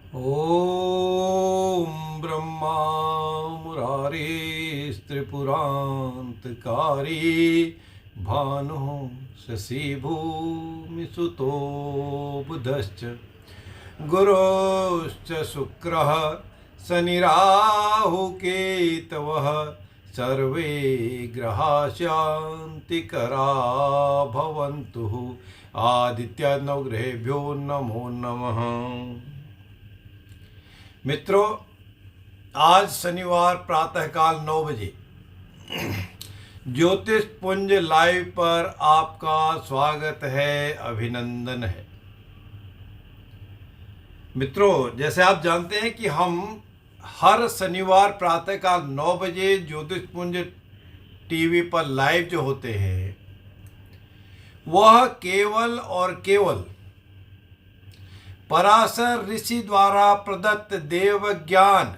ॐ ब्रह्मा मुरारिस्त्रिपुरान्तकारी भानुः शशिभूमिसुतो बुधश्च गुरुश्च शुक्रः शनिराहुकेतवः सर्वे ग्रहा शान्तिकरा भवन्तु। आदित्य नवग्रहेभ्यो नमो नमः। मित्रों, आज शनिवार प्रातःकाल 9 बजे ज्योतिष पुंज लाइव पर आपका स्वागत है, अभिनंदन है। मित्रों, जैसे आप जानते हैं कि हम हर शनिवार प्रातःकाल 9 बजे ज्योतिष पुंज टीवी पर लाइव जो होते हैं वह केवल और केवल पराशर ऋषि द्वारा प्रदत्त देव ज्ञान,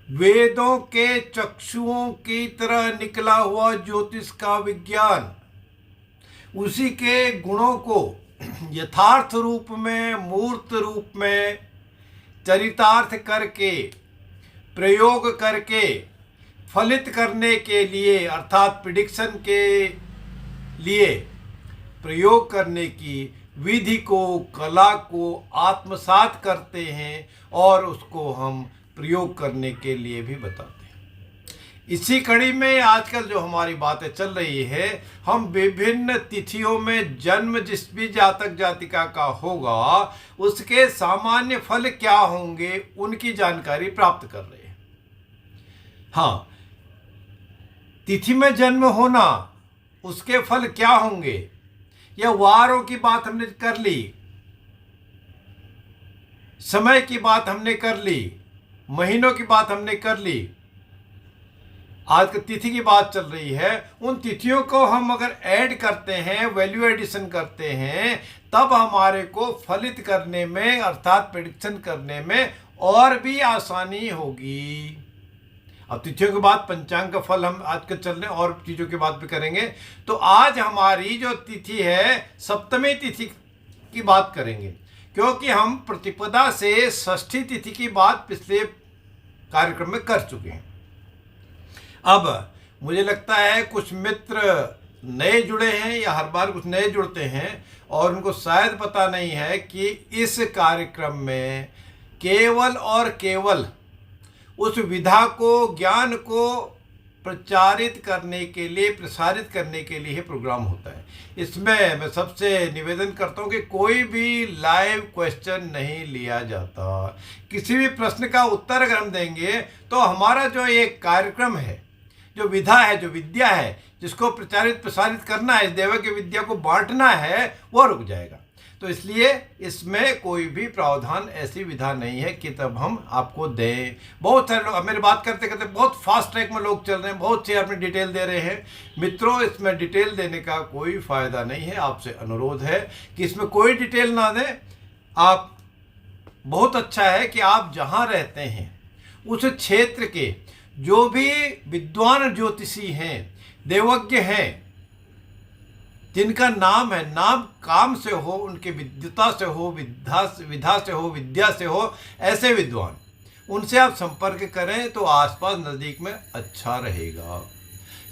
वेदों के चक्षुओं की तरह निकला हुआ ज्योतिष का विज्ञान, उसी के गुणों को यथार्थ रूप में, मूर्त रूप में चरितार्थ करके, प्रयोग करके फलित करने के लिए, अर्थात प्रिडिक्शन के लिए प्रयोग करने की विधि को, कला को आत्मसात करते हैं और उसको हम प्रयोग करने के लिए भी बताते हैं। इसी कड़ी में आजकल जो हमारी बातें चल रही है, हम विभिन्न तिथियों में जन्म जिस भी जातक जातिका का होगा उसके सामान्य फल क्या होंगे उनकी जानकारी प्राप्त कर रहे हैं। हाँ, तिथि में जन्म होना, उसके फल क्या होंगे, यह वारों की बात हमने कर ली, समय की बात हमने कर ली, महीनों की बात हमने कर ली, आज की तिथि की बात चल रही है। उन तिथियों को हम अगर ऐड करते हैं, वैल्यू एडिशन करते हैं, तब हमारे को फलित करने में, अर्थात प्रेडिक्शन करने में और भी आसानी होगी। अब तिथियों के बाद पंचांग का फल हम आज के चल रहे हैं और चीज़ों की बात भी करेंगे। तो आज हमारी जो तिथि है, सप्तमी तिथि की बात करेंगे, क्योंकि हम प्रतिपदा से षष्ठी तिथि की बात पिछले कार्यक्रम में कर चुके हैं। अब मुझे लगता है कुछ मित्र नए जुड़े हैं या हर बार कुछ नए जुड़ते हैं और उनको शायद पता नहीं है कि इस कार्यक्रम में केवल और केवल उस विधा को, ज्ञान को प्रचारित करने के लिए, प्रसारित करने के लिए प्रोग्राम होता है। इसमें मैं सबसे निवेदन करता हूँ कि कोई भी लाइव क्वेश्चन नहीं लिया जाता। किसी भी प्रश्न का उत्तर अगर हम देंगे तो हमारा जो ये कार्यक्रम है, जो विधा है, जो विद्या है, जिसको प्रचारित प्रसारित करना है, इस दैवज्ञ विद्या को बांटना है, वो रुक जाएगा। तो इसलिए इसमें कोई भी प्रावधान, ऐसी विधा नहीं है कि तब हम आपको दें। बहुत सारे लोग मेरी बात करते करते बहुत फास्ट ट्रैक में लोग चल रहे हैं, बहुत से अपने डिटेल दे रहे हैं। मित्रों, इसमें डिटेल देने का कोई फ़ायदा नहीं है। आपसे अनुरोध है कि इसमें कोई डिटेल ना दें। आप, बहुत अच्छा है कि आप जहाँ रहते हैं उस क्षेत्र के जो भी विद्वान ज्योतिषी हैं, देवज्ञ हैं, जिनका नाम है, नाम काम से हो, उनके विद्वता से हो, विधा से हो, विद्या से हो, ऐसे विद्वान, उनसे आप संपर्क करें तो आसपास नज़दीक में अच्छा रहेगा।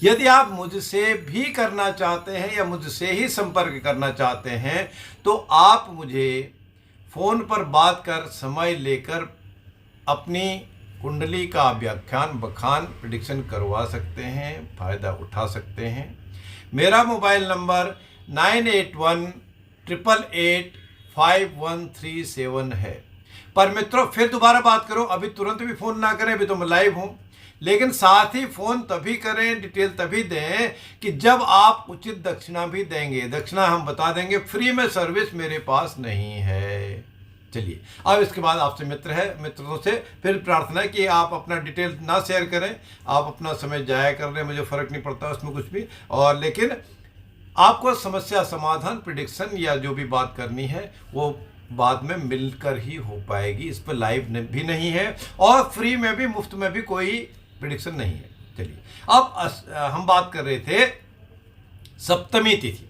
यदि आप मुझसे भी करना चाहते हैं या मुझसे ही संपर्क करना चाहते हैं तो आप मुझे फ़ोन पर बात कर, समय लेकर अपनी कुंडली का व्याख्यान, बखान, प्रेडिक्शन करवा सकते हैं, फ़ायदा उठा सकते हैं। मेरा मोबाइल नंबर 9818885137 है। पर मित्रों, फिर दोबारा बात करो, अभी तुरंत भी फ़ोन ना करें, अभी तो मैं लाइव हूँ। लेकिन साथ ही फ़ोन तभी करें, डिटेल तभी दें कि जब आप उचित दक्षिणा भी देंगे। दक्षिणा हम बता देंगे, फ्री में सर्विस मेरे पास नहीं है। चलिए, अब इसके बाद आपसे मित्रों से फिर प्रार्थना है कि आप अपना डिटेल ना शेयर करें। आप अपना समय जाया कर रहे हैं, मुझे फ़र्क नहीं पड़ता उसमें कुछ भी, और लेकिन आपको समस्या समाधान, प्रिडिक्शन या जो भी बात करनी है वो बाद में मिलकर ही हो पाएगी। इस पर लाइव भी नहीं है और फ्री में भी, मुफ्त में भी कोई प्रिडिक्शन नहीं है। चलिए, अब हम बात कर रहे थे सप्तमी तिथि।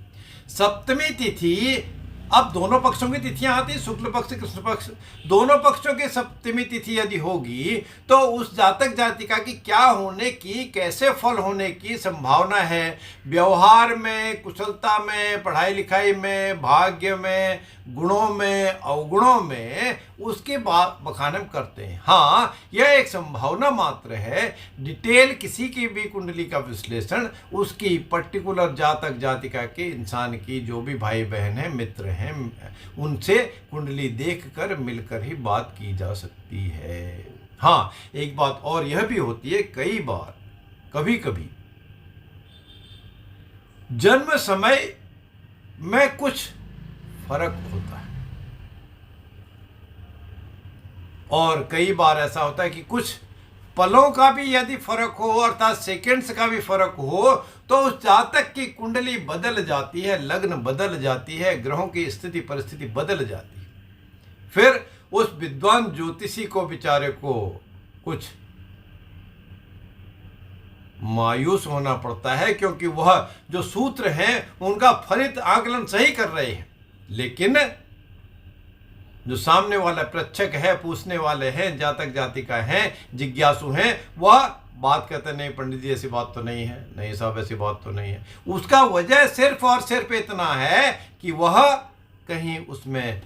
सप्तमी तिथि अब दोनों पक्षों की तिथियां आती हैं, शुक्ल पक्ष कृष्ण पक्ष, दोनों पक्षों की सप्तमी तिथि यदि होगी तो उस जातक जातिका की क्या होने की, कैसे फल होने की संभावना है, व्यवहार में, कुशलता में, पढ़ाई लिखाई में, भाग्य में, गुणों में, अवगुणों में, उसके बाद बखान करते हैं। हाँ, यह एक संभावना मात्र है। डिटेल किसी की भी कुंडली का विश्लेषण उसकी पर्टिकुलर जातक जातिका के इंसान की, जो भी भाई बहन है, मित्र हैं, उनसे कुंडली देखकर मिलकर ही बात की जा सकती है। हाँ, एक बात और यह भी होती है, कई बार कभी कभी जन्म समय में कुछ फर्क होता है, और कई बार ऐसा होता है कि कुछ पलों का भी यदि फर्क हो, अर्थात सेकेंड्स का भी फर्क हो, तो उस जातक की कुंडली बदल जाती है, लग्न बदल जाती है, ग्रहों की स्थिति परिस्थिति बदल जाती है। फिर उस विद्वान ज्योतिषी को बेचारे को कुछ मायूस होना पड़ता है, क्योंकि वह जो सूत्र हैं उनका फलित आकलन सही कर रहे हैं, लेकिन जो सामने वाला प्रत्यक्ष है, पूछने वाले हैं, जातक जातिका हैं, जिज्ञासु हैं, वह बात कहते नहीं पंडित जी ऐसी बात तो नहीं है, नहीं साहब ऐसी बात तो नहीं है। उसका वजह सिर्फ और सिर्फ इतना है कि वह कहीं उसमें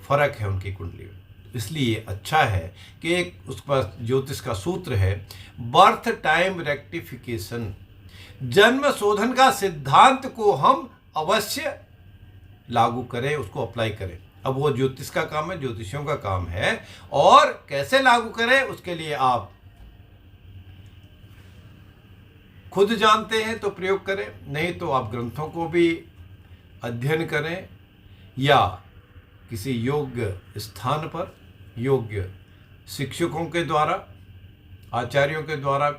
फर्क है उनकी कुंडली में। इसलिए अच्छा है कि एक उस पर ज्योतिष का सूत्र है, बर्थ टाइम रेक्टिफिकेशन, जन्म शोधन का सिद्धांत को हम अवश्य लागू करें, उसको अप्लाई करें। अब वो ज्योतिष का काम है, ज्योतिषियों का काम है, और कैसे लागू करें उसके लिए आप खुद जानते हैं तो प्रयोग करें, नहीं तो आप ग्रंथों को भी अध्ययन करें, या किसी योग्य स्थान पर योग्य शिक्षकों के द्वारा, आचार्यों के द्वारा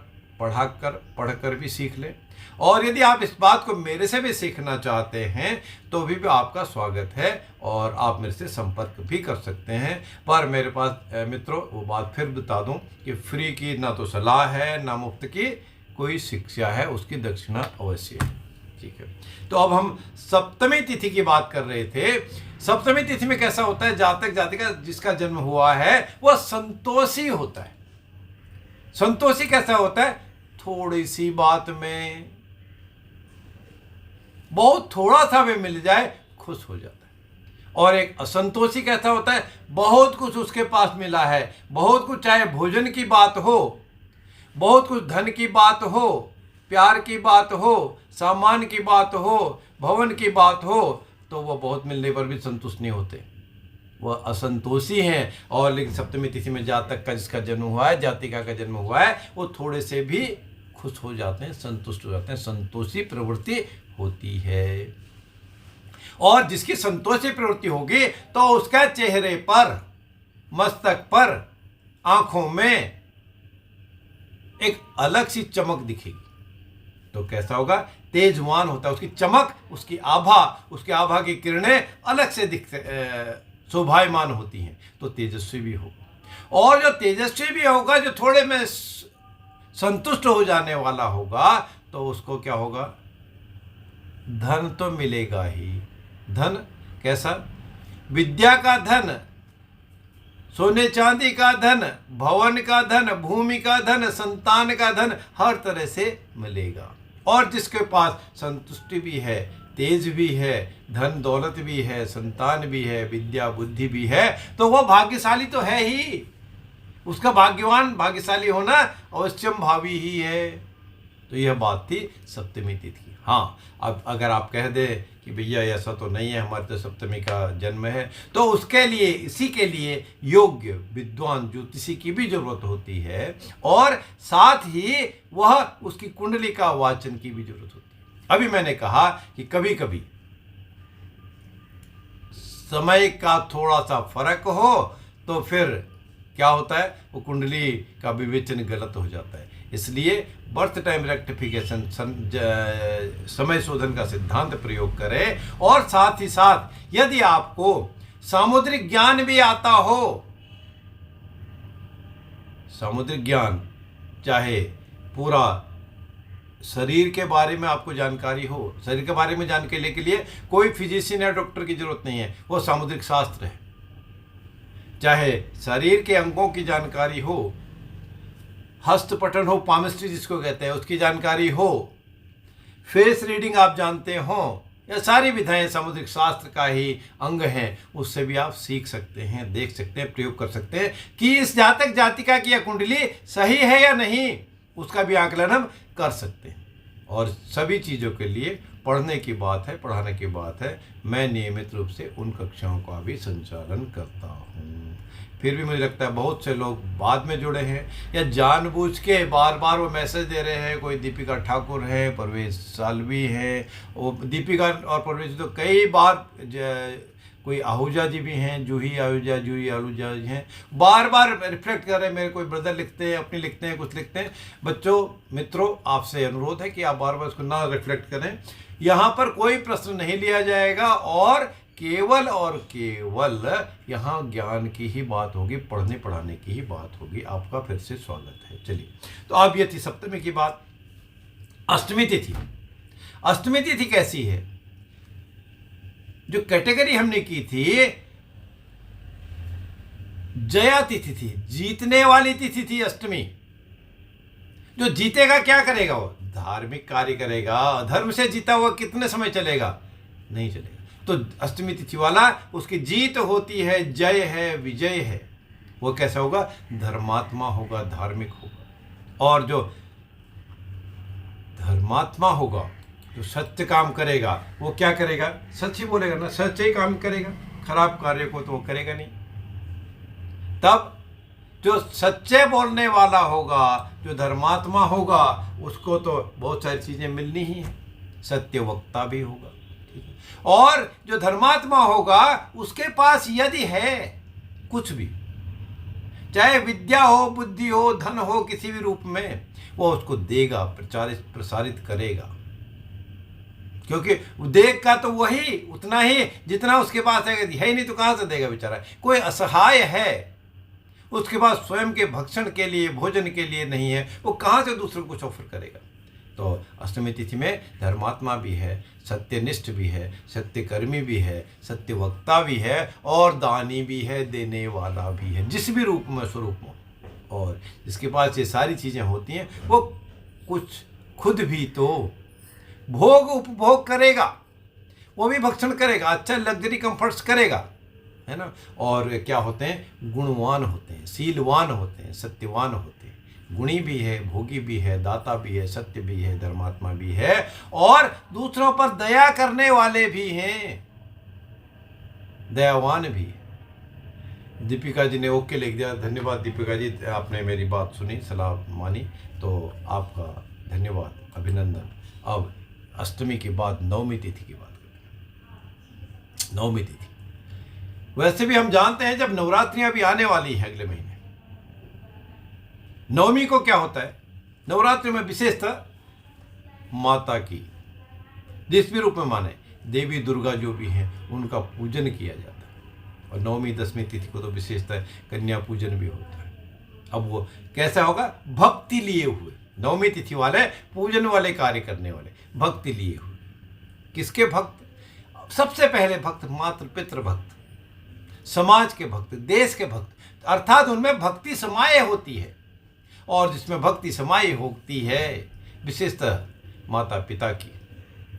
पढ़कर भी सीख लें। और यदि आप इस बात को मेरे से भी सीखना चाहते हैं तो भी आपका स्वागत है, और आप मेरे से संपर्क भी कर सकते हैं। पर मेरे पास मित्रों वो बात फिर बता दूं कि फ्री की ना तो सलाह है, ना मुफ्त की कोई शिक्षा है, उसकी दक्षिणा अवश्य है। ठीक है, तो अब हम सप्तमी तिथि की बात कर रहे थे। सप्तमी तिथि में कैसा होता है, जातक जातिका जिसका जन्म हुआ है वह संतोषी होता है। संतोषी कैसा होता है, थोड़ी सी बात में, बहुत थोड़ा सा भी मिल जाए खुश हो जाता है। और एक असंतोषी कैसा होता है, बहुत कुछ उसके पास मिला है, बहुत कुछ, चाहे भोजन की बात हो, बहुत कुछ धन की बात हो, प्यार की बात हो, सामान की बात हो, भवन की बात हो, तो वह बहुत मिलने पर भी संतुष्ट नहीं होते, वह असंतोषी हैं। और लेकिन सप्तमी तिथि में जातक का जिसका जन्म हुआ है, जातिका का जन्म हुआ है, वो थोड़े से भी खुश हो जाते हैं, संतुष्ट हो जाते हैं, संतोषी प्रवृत्ति होती है। और जिसकी संतोषी प्रवृत्ति होगी तो उसका चेहरे पर, मस्तक पर, आंखों में एक अलग सी चमक दिखेगी। तो कैसा होगा, तेजवान होता है, उसकी चमक, उसकी आभा की किरणें अलग से शोभायमान होती हैं, तो तेजस्वी भी होगा। और जो तेजस्वी भी होगा, जो थोड़े में संतुष्ट हो जाने वाला होगा, तो उसको क्या होगा, धन तो मिलेगा ही। धन कैसा, विद्या का धन, सोने चांदी का धन, भवन का धन, भूमि का धन, संतान का धन, हर तरह से मिलेगा। और जिसके पास संतुष्टि भी है, तेज भी है, धन दौलत भी है, संतान भी है, विद्या बुद्धि भी है, तो वह भाग्यशाली तो है ही। उसका भाग्यशाली होना अवश्यम भावी ही है। तो यह बात थी सप्तमी तिथि की। हाँ, अब अगर आप कह दें कि भैया ऐसा तो नहीं है, हमारे तो सप्तमी का जन्म है, तो उसके लिए, इसी के लिए योग्य विद्वान ज्योतिषी की भी जरूरत होती है, और साथ ही वह उसकी कुंडली का वाचन की भी जरूरत होती है। अभी मैंने कहा कि कभी कभी समय का थोड़ा सा फर्क हो तो फिर क्या होता है, वो कुंडली का विवेचन गलत हो जाता है। इसलिए बर्थ टाइम रेक्टिफिकेशन, समय शोधन का सिद्धांत प्रयोग करें। और साथ ही साथ यदि आपको सामुद्रिक ज्ञान भी आता हो, सामुद्रिक ज्ञान चाहे पूरा शरीर के बारे में आपको जानकारी हो, शरीर के बारे में जानकारी के लिए कोई फिजिशियन या डॉक्टर की जरूरत नहीं है, वो सामुद्रिक शास्त्र है। चाहे शरीर के अंगों की जानकारी हो, हस्तपठन हो, पामिस्ट्री जिसको कहते हैं, उसकी जानकारी हो, फेस रीडिंग आप जानते हो, यह सारी विधाएं सामुद्रिक शास्त्र का ही अंग हैं। उससे भी आप सीख सकते हैं, देख सकते हैं, प्रयोग कर सकते हैं कि इस जातक जातिका की यह कुंडली सही है या नहीं, उसका भी आकलन हम कर सकते हैं। और सभी चीज़ों के लिए पढ़ने की बात है, पढ़ाने की बात है। मैं नियमित रूप से उन कक्षाओं का भी संचालन करता हूँ। फिर भी मुझे लगता है बहुत से लोग बाद में जुड़े हैं या जानबूझ के बार बार वो मैसेज दे रहे हैं। कोई दीपिका ठाकुर है, परवेज सालवी है, वो दीपिका और परवेज तो कई बार, कोई आहूजा जी भी हैं, जूही आहूजा जी हैं, बार बार रिफ्लेक्ट कर रहे हैं। मेरे कोई ब्रदर लिखते हैं, अपने लिखते हैं, कुछ लिखते हैं। बच्चों, मित्रों, आपसे अनुरोध है कि आप बार बार उसको ना रिफ्लेक्ट करें। यहाँ पर कोई प्रश्न नहीं लिया जाएगा और केवल यहाँ ज्ञान की ही बात होगी, पढ़ने पढ़ाने की ही बात होगी। आपका फिर से स्वागत है। चलिए, तो अब ये थी सप्तमी की बात। अष्टमी तिथि। अष्टमी तिथि कैसी है? जो कैटेगरी हमने की थी, जया तिथि थी, जीतने वाली तिथि थी अष्टमी। जो जीतेगा क्या करेगा? वो धार्मिक कार्य करेगा। धर्म से जीता हुआ कितने समय चलेगा? नहीं चलेगा। तो अष्टमी तिथि वाला, उसकी जीत होती है, जय है, विजय है। वो कैसा होगा? धर्मात्मा होगा, धार्मिक होगा। और जो धर्मात्मा होगा, जो सत्य काम करेगा, वो क्या करेगा? सच ही बोलेगा ना, सच ही काम करेगा। खराब कार्य को तो वो करेगा नहीं। तब जो सच्चे बोलने वाला होगा, जो धर्मात्मा होगा, उसको तो बहुत सारी चीजें मिलनी ही है। सत्य वक्ता भी होगा, ठीक है। और जो धर्मात्मा होगा, उसके पास यदि है कुछ भी, चाहे विद्या हो, बुद्धि हो, धन हो, किसी भी रूप में, वो उसको देगा, प्रसारित करेगा। क्योंकि देगा तो वही उतना ही जितना उसके पास है ही नहीं, तो कहाँ से देगा बेचारा? कोई असहाय है, उसके पास स्वयं के भक्षण के लिए, भोजन के लिए नहीं है, वो कहाँ से दूसरों को कुछ ऑफर करेगा? तो अष्टमी तिथि में धर्मात्मा भी है, सत्यनिष्ठ भी है, सत्यकर्मी भी है, सत्यवक्ता भी है, और दानी भी है, देने वाला भी है, जिस भी रूप में, स्वरूप में। और जिसके पास ये सारी चीज़ें होती हैं, वो कुछ खुद भी तो भोग उपभोग करेगा, वो भी भक्षण करेगा, अच्छा लग्जरी कंफर्ट्स करेगा, है ना। और क्या होते हैं? गुणवान होते हैं, शीलवान होते हैं, सत्यवान होते हैं। गुणी भी है, भोगी भी है, दाता भी है, सत्य भी है, धर्मात्मा भी है, और दूसरों पर दया करने वाले भी हैं, दयावान भी है। दीपिका जी ने ओके लिख दिया, धन्यवाद दीपिका जी, आपने मेरी बात सुनी, सलाह मानी, तो आपका धन्यवाद, अभिनंदन। अब अष्टमी के बाद नवमी तिथि की बात करते हैं। नवमी तिथि, वैसे भी हम जानते हैं जब नवरात्रियां भी आने वाली हैं अगले महीने, नवमी को क्या होता है? नवरात्रि में विशेषतः माता की, जिस भी रूप में माने, देवी दुर्गा जो भी हैं, उनका पूजन किया जाता है। और नवमी दसवीं तिथि को तो विशेषतः कन्या पूजन भी होता है। अब वो कैसा होगा? भक्ति लिए हुए, नवमी तिथि वाले पूजन वाले, कार्य करने वाले, भक्ति लिए हुए। किसके भक्त? सबसे पहले भक्त मातृ पितृ भक्त, समाज के भक्त, देश के भक्त, अर्थात उनमें भक्ति समाये होती है। और जिसमें भक्ति समाये होती है, विशेषतः माता पिता की,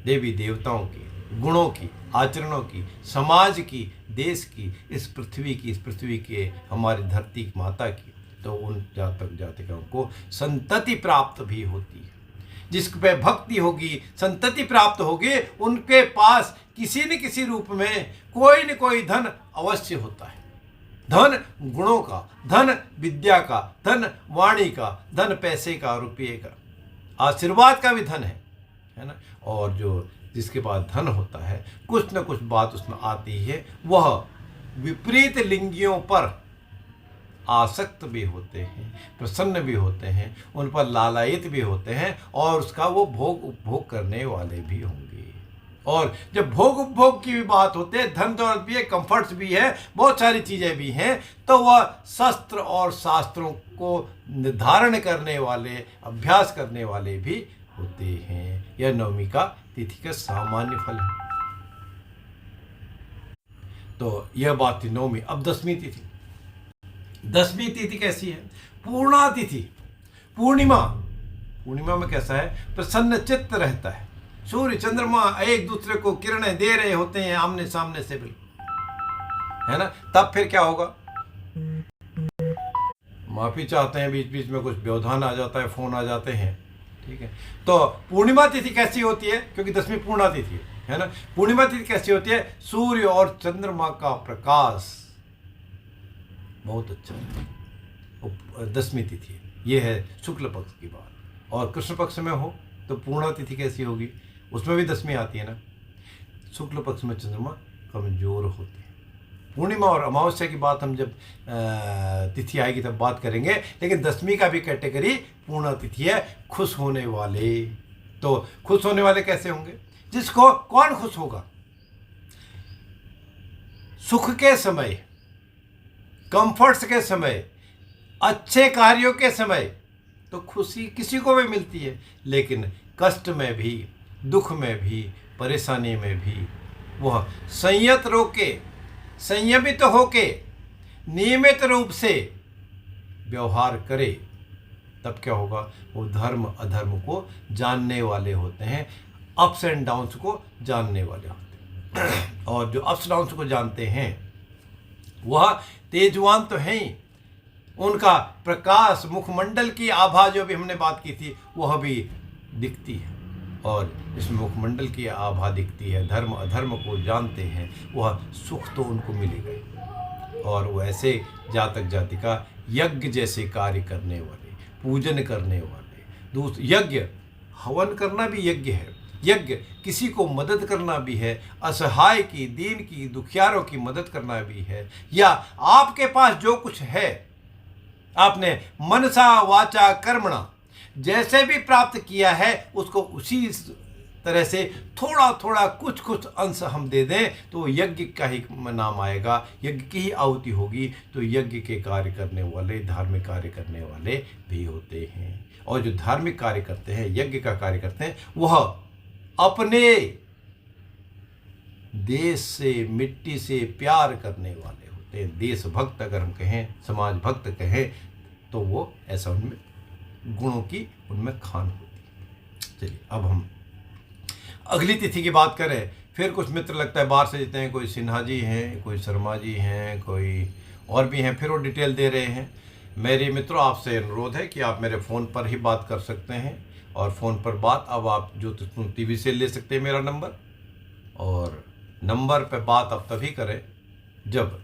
देवी देवताओं की, गुणों की, आचरणों की, समाज की, देश की, इस पृथ्वी के, हमारी धरती माता की, तो उन जातक जातिकाओं को संतति प्राप्त भी होती है। जिस पे भक्ति होगी, संतति प्राप्त होगी, उनके पास किसी न किसी रूप में कोई न कोई धन अवश्य होता है। धन गुणों का, धन विद्या का, धन वाणी का, धन पैसे का, रुपये का, आशीर्वाद का भी धन है ना। और जो जिसके पास धन होता है, कुछ न कुछ बात उसमें आती है, वह विपरीत लिंगियों पर आसक्त भी होते हैं, प्रसन्न भी होते हैं, उन पर लालायित भी होते हैं, और उसका वो भोग उपभोग करने वाले भी होंगे। और जब भोग उपभोग की भी बात होती है, धन दौलत भी है, कंफर्ट्स भी है, बहुत सारी चीज़ें भी हैं, तो वह शस्त्र और शास्त्रों को निर्धारण करने वाले, अभ्यास करने वाले भी होते हैं। यह नवमी का तिथि का सामान्य फल है। तो यह बात थी नवमी। अब दसवीं तिथि। दसवीं तिथि कैसी है? पूर्णा तिथि। पूर्णिमा। पूर्णिमा में कैसा है? प्रसन्न चित्त रहता है। सूर्य चंद्रमा एक दूसरे को किरणें दे रहे होते हैं आमने सामने से, बिल्कुल, है ना। तब फिर क्या होगा? माफी चाहते हैं, बीच बीच में कुछ व्यवधान आ जाता है, फोन आ जाते हैं, ठीक है। तो पूर्णिमा तिथि कैसी होती है? क्योंकि दसवीं पूर्णा तिथि है ना। पूर्णिमा तिथि कैसी होती है? सूर्य और चंद्रमा का प्रकाश बहुत अच्छा है। दसवीं तिथि ये है शुक्ल पक्ष की बात। और कृष्ण पक्ष में हो तो पूर्णा तिथि कैसी होगी? उसमें भी दसवीं आती है ना। शुक्ल पक्ष में चंद्रमा कमजोर होते हैं। पूर्णिमा और अमावस्या की बात हम जब तिथि आएगी तब बात करेंगे, लेकिन दसवीं का भी कैटेगरी पूर्णा तिथि है। खुश होने वाले। तो खुश होने वाले कैसे होंगे? जिसको कौन खुश होगा? सुख के समय, कंफर्ट्स के समय, अच्छे कार्यों के समय तो खुशी किसी को भी मिलती है, लेकिन कष्ट में भी, दुख में भी, परेशानी में भी वह संयत रोके, संयमित होके, नियमित रूप से व्यवहार करे। तब क्या होगा? वो धर्म अधर्म को जानने वाले होते हैं, अप्स एंड डाउन्स को जानने वाले होते हैं। और जो अप्स डाउन्स को जानते हैं वह तेजवान तो हैं ही, उनका प्रकाश, मुखमंडल की आभा जो भी हमने बात की थी वह भी दिखती है। और इस मुखमंडल की आभा दिखती है, धर्म अधर्म को जानते हैं, वह सुख तो उनको मिलेगा। और वो ऐसे जातक जातिका यज्ञ जैसे कार्य करने वाले, पूजन करने वाले, यज्ञ हवन करना भी यज्ञ है। यज्ञ किसी को मदद करना भी है, असहाय की, दीन की, दुखियारों की मदद करना भी है। या आपके पास जो कुछ है, आपने मनसा वाचा कर्मणा जैसे भी प्राप्त किया है, उसको उसी तरह से थोड़ा थोड़ा कुछ कुछ अंश हम दे दें तो यज्ञ का ही नाम आएगा, यज्ञ की ही आहुति होगी। तो यज्ञ के कार्य करने वाले, धार्मिक कार्य करने वाले भी होते हैं। और जो धार्मिक कार्य करते हैं, यज्ञ का कार्य करते हैं, वह अपने देश से, मिट्टी से प्यार करने वाले होते हैं। देशभक्त अगर हम कहें, समाज भक्त कहें, तो वो ऐसा उनमें गुणों की उनमें खान होती है। चलिए अब हम अगली तिथि की बात करें। फिर कुछ मित्र लगता है बाहर से जीते हैं, कोई सिन्हा जी हैं, कोई शर्मा जी हैं, कोई और भी हैं, फिर वो डिटेल दे रहे हैं। मेरे मित्रों, आपसे अनुरोध है कि आप मेरे फ़ोन पर ही बात कर सकते हैं। और फ़ोन पर बात अब आप जो टीवी से ले सकते हैं मेरा नंबर, और नंबर पे बात आप तभी करें जब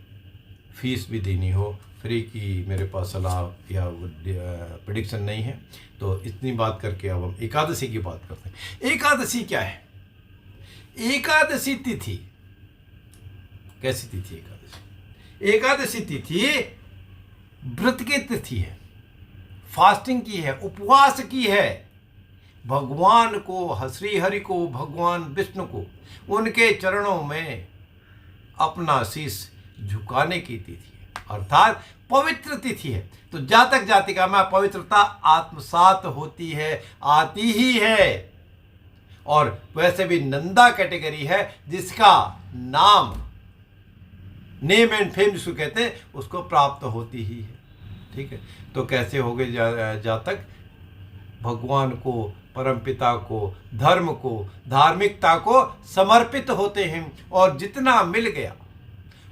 फीस भी देनी हो। फ्री की मेरे पास सलाह या प्रेडिक्शन नहीं है। तो इतनी बात करके अब हम एकादशी की बात करते हैं। एकादशी क्या है? एकादशी तिथि कैसी तिथि? एकादशी तिथि व्रत की तिथि है, फास्टिंग की है, उपवास की है। भगवान को, श्री हरि को, भगवान विष्णु को, उनके चरणों में अपना शीश झुकाने की तिथि है, अर्थात पवित्र तिथि है। तो जातक जातिका में पवित्रता आत्मसात होती है, आती ही है। और वैसे भी नंदा कैटेगरी है जिसका नाम, नेम एंड फेम जिसको कहते हैं, उसको प्राप्त होती ही है। ठीक है। तो कैसे हो गए जातक? भगवान को, परमपिता को, धर्म को, धार्मिकता को समर्पित होते हैं। और जितना मिल गया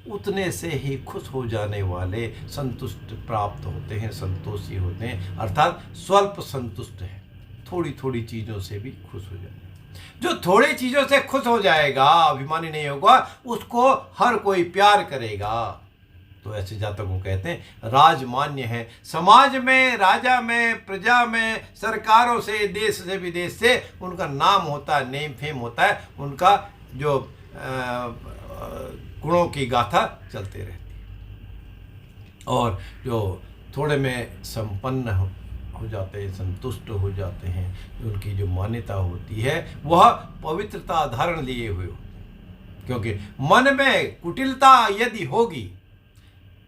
उतने से ही खुश हो जाने वाले संतुष्ट प्राप्त होते हैं, संतोषी होते हैं, अर्थात स्वल्प संतुष्ट है, थोड़ी थोड़ी चीज़ों से भी खुश हो जाते हैं। जो थोड़ी चीज़ों से खुश हो जाएगा, अभिमानी नहीं होगा, उसको हर कोई प्यार करेगा। तो ऐसे जातकों कहते हैं राजमान्य है, समाज में, राजा में, प्रजा में, सरकारों से, देश से, विदेश से उनका नाम होता है, नेम फेम होता है, उनका जो गुणों की गाथा चलते रहती है। और जो थोड़े में संपन्न हो जाते हैं, संतुष्ट हो जाते हैं, उनकी जो मान्यता होती है वह पवित्रता धारण लिए हुए होते हैं। क्योंकि मन में कुटिलता यदि होगी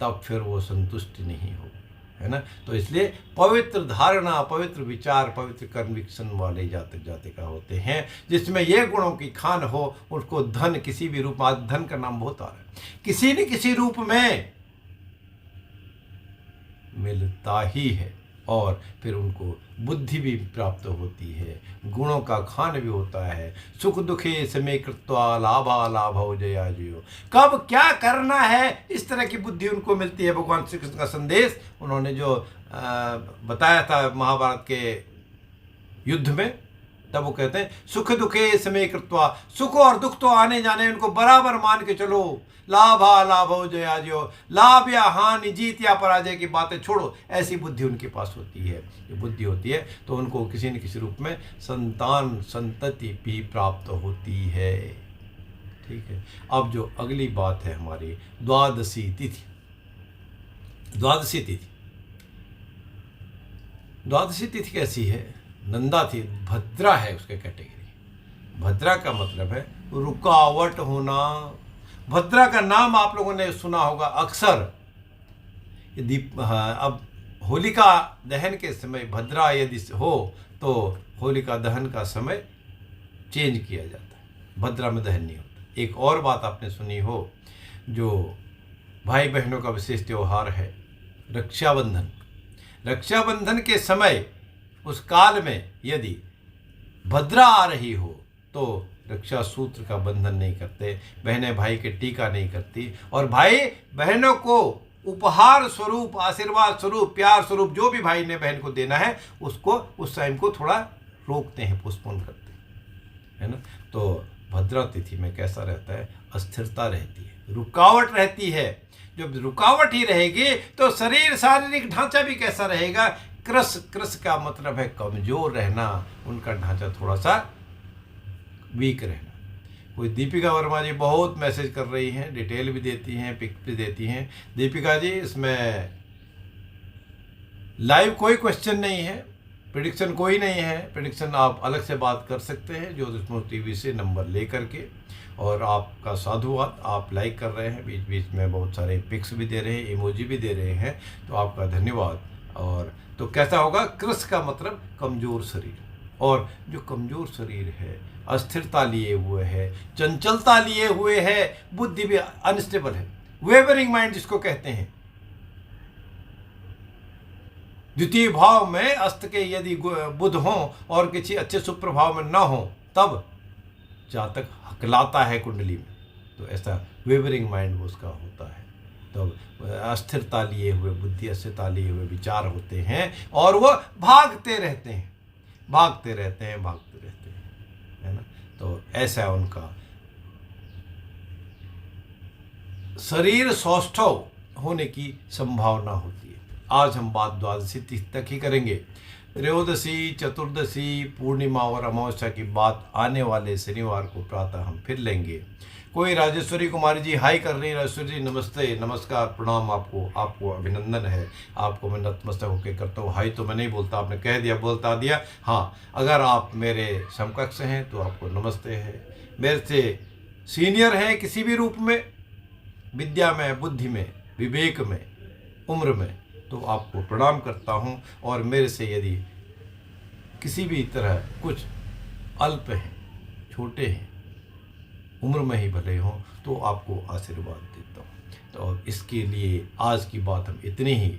तब फिर वो संतुष्ट नहीं होगी। है ना। तो इसलिए पवित्र धारणा, पवित्र विचार, पवित्र कन्विक्शन वाले जातक जातिका होते हैं, जिसमें ये गुणों की खान हो। उसको धन किसी भी रूप में, आज धन का नाम बहुत आ रहा है, किसी न किसी रूप में मिलता ही है। और फिर उनको बुद्धि भी प्राप्त होती है, गुणों का खान भी होता है। सुख दुखे समय कृत्वा लाभा लाभो जया जयो। कब क्या करना है, इस तरह की बुद्धि उनको मिलती है। भगवान श्री कृष्ण का संदेश उन्होंने जो बताया था महाभारत के युद्ध में, तब वो कहते हैं सुख दुखे समय कृत्वा। सुख और दुख तो आने जाने, उनको बराबर मान के चलो। लाभा लाभो जया जयो। लाभ या हानि, जीत या पराजय की बातें छोड़ो, ऐसी बुद्धि उनके पास होती है। जो बुद्धि होती है तो उनको किसी न किसी रूप में संतान संतति भी प्राप्त होती है। ठीक है। अब जो अगली बात है हमारी द्वादशी तिथि। द्वादशी तिथि, द्वादशी तिथि कैसी है? नंदा थी, भद्रा है उसके कैटेगरी। भद्रा का मतलब है रुकावट होना। भद्रा का नाम आप लोगों ने सुना होगा अक्सर। यदि अब होलिका दहन के समय भद्रा यदि हो तो होलिका दहन का समय चेंज किया जाता है, भद्रा में दहन नहीं होता। एक और बात आपने सुनी हो, जो भाई बहनों का विशेष त्यौहार है रक्षाबंधन। रक्षाबंधन के समय, उस काल में यदि भद्रा आ रही हो तो रक्षा सूत्र का बंधन नहीं करते, बहनें भाई के टीका नहीं करती, और भाई बहनों को उपहार स्वरूप, आशीर्वाद स्वरूप, प्यार स्वरूप जो भी भाई ने बहन को देना है उसको उस टाइम को थोड़ा रोकते हैं, पोस्टपोन करते हैं, है ना। तो भद्रा तिथि में कैसा रहता है? अस्थिरता रहती है, रुकावट रहती है। जब रुकावट ही रहेगी तो शरीर, शारीरिक ढांचा भी कैसा रहेगा? कृश का मतलब है कमजोर रहना, उनका ढांचा थोड़ा सा वीक रहना। कोई दीपिका वर्मा जी बहुत मैसेज कर रही हैं, डिटेल भी देती हैं, पिक भी देती हैं। दीपिका जी, इसमें लाइव कोई क्वेश्चन नहीं है, प्रेडिक्शन कोई नहीं है। प्रेडिक्शन आप अलग से बात कर सकते हैं ज्योतिष टीवी से नंबर ले करके। और आपका साधुवाद, आप लाइक कर रहे हैं, बीच बीच में बहुत सारे पिक्स भी दे रहे हैं, इमोजी भी दे रहे हैं, तो आपका धन्यवाद। और तो कैसा होगा? कृश का मतलब कमज़ोर शरीर, और जो कमज़ोर शरीर है, अस्थिरता लिए हुए है, चंचलता लिए हुए है, बुद्धि भी अनस्टेबल है, वेवरिंग माइंड जिसको कहते हैं। द्वितीय भाव में अस्त के यदि बुध हो और किसी अच्छे सुप्रभाव में न हो, तब जातक हकलाता है कुंडली में, तो ऐसा वेवरिंग माइंड उसका होता है। तो अस्थिरता लिए हुए बुद्धि, अस्थिरता लिए हुए विचार होते हैं, और वो भागते रहते हैं, भागते रहते हैं, भागते रहते हैं, है ना। तो ऐसा उनका शरीर सौष्ठव होने की संभावना होती है। आज हम बात द्वादशी तिथि तक ही करेंगे। त्रयोदशी, चतुर्दशी, पूर्णिमा और अमावस्या की बात आने वाले शनिवार को प्रातः हम फिर लेंगे। कोई राजेश्वरी कुमारी जी हाई कर रही है। राजेश्वरी जी नमस्ते, नमस्कार, प्रणाम आपको अभिनंदन है। आपको मैं नतमस्तक होकर करता हूँ। हाई तो मैं नहीं बोलता, आपने कह दिया, बोलता दिया। हाँ, अगर आप मेरे समकक्ष हैं तो आपको नमस्ते है। मेरे से सीनियर हैं किसी भी रूप में, विद्या में, बुद्धि में, विवेक में, उम्र में, तो आपको प्रणाम करता हूँ। और मेरे से यदि किसी भी तरह कुछ अल्प हैं, छोटे हैं, उम्र में ही भले हों, तो आपको आशीर्वाद देता हूँ। तो इसके लिए आज की बात हम इतनी ही।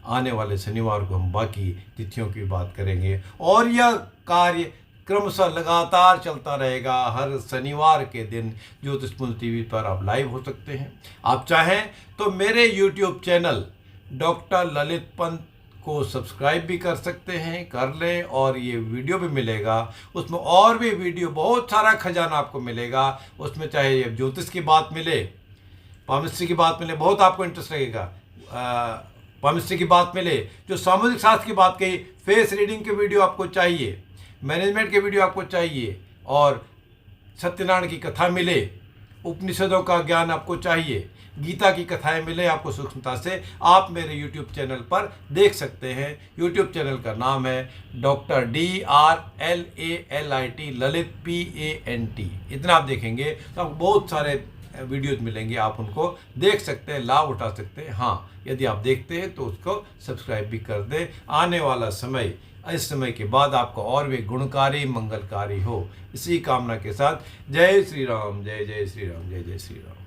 आने वाले शनिवार को हम बाकी तिथियों की बात करेंगे, और यह कार्य क्रमशः लगातार चलता रहेगा। हर शनिवार के दिन ज्योतिषमूल टीवी पर आप लाइव हो सकते हैं। आप चाहें तो मेरे YouTube channel doctor Lalit Pant को सब्सक्राइब भी कर सकते हैं, कर लें। और ये वीडियो भी मिलेगा, उसमें और भी वीडियो, बहुत सारा खजाना आपको मिलेगा। उसमें चाहे ये ज्योतिष की बात मिले, पामिस्ट्री की बात मिले, बहुत आपको इंटरेस्ट लगेगा। पामिस्ट्री की बात मिले, जो सामुदायिक शास्त्र की बात कही, फेस रीडिंग के वीडियो आपको चाहिए, मैनेजमेंट के वीडियो आपको चाहिए, और सत्यनारायण की कथा मिले, उपनिषदों का ज्ञान आपको चाहिए, गीता की कथाएं मिले आपको सूक्ष्मता से, आप मेरे यूट्यूब चैनल पर देख सकते हैं। यूट्यूब चैनल का नाम है डॉक्टर DRLALIT, ललित PANT। इतना आप देखेंगे तो आपको बहुत सारे वीडियोज मिलेंगे, आप उनको देख सकते हैं, लाभ उठा सकते हैं। हाँ, यदि आप देखते हैं तो उसको सब्सक्राइब भी कर दें। आने वाला समय, इस समय के बाद आपको और भी गुणकारी मंगलकारी हो, इसी कामना के साथ जय श्री राम, जय जय श्री राम, जय जय श्री राम।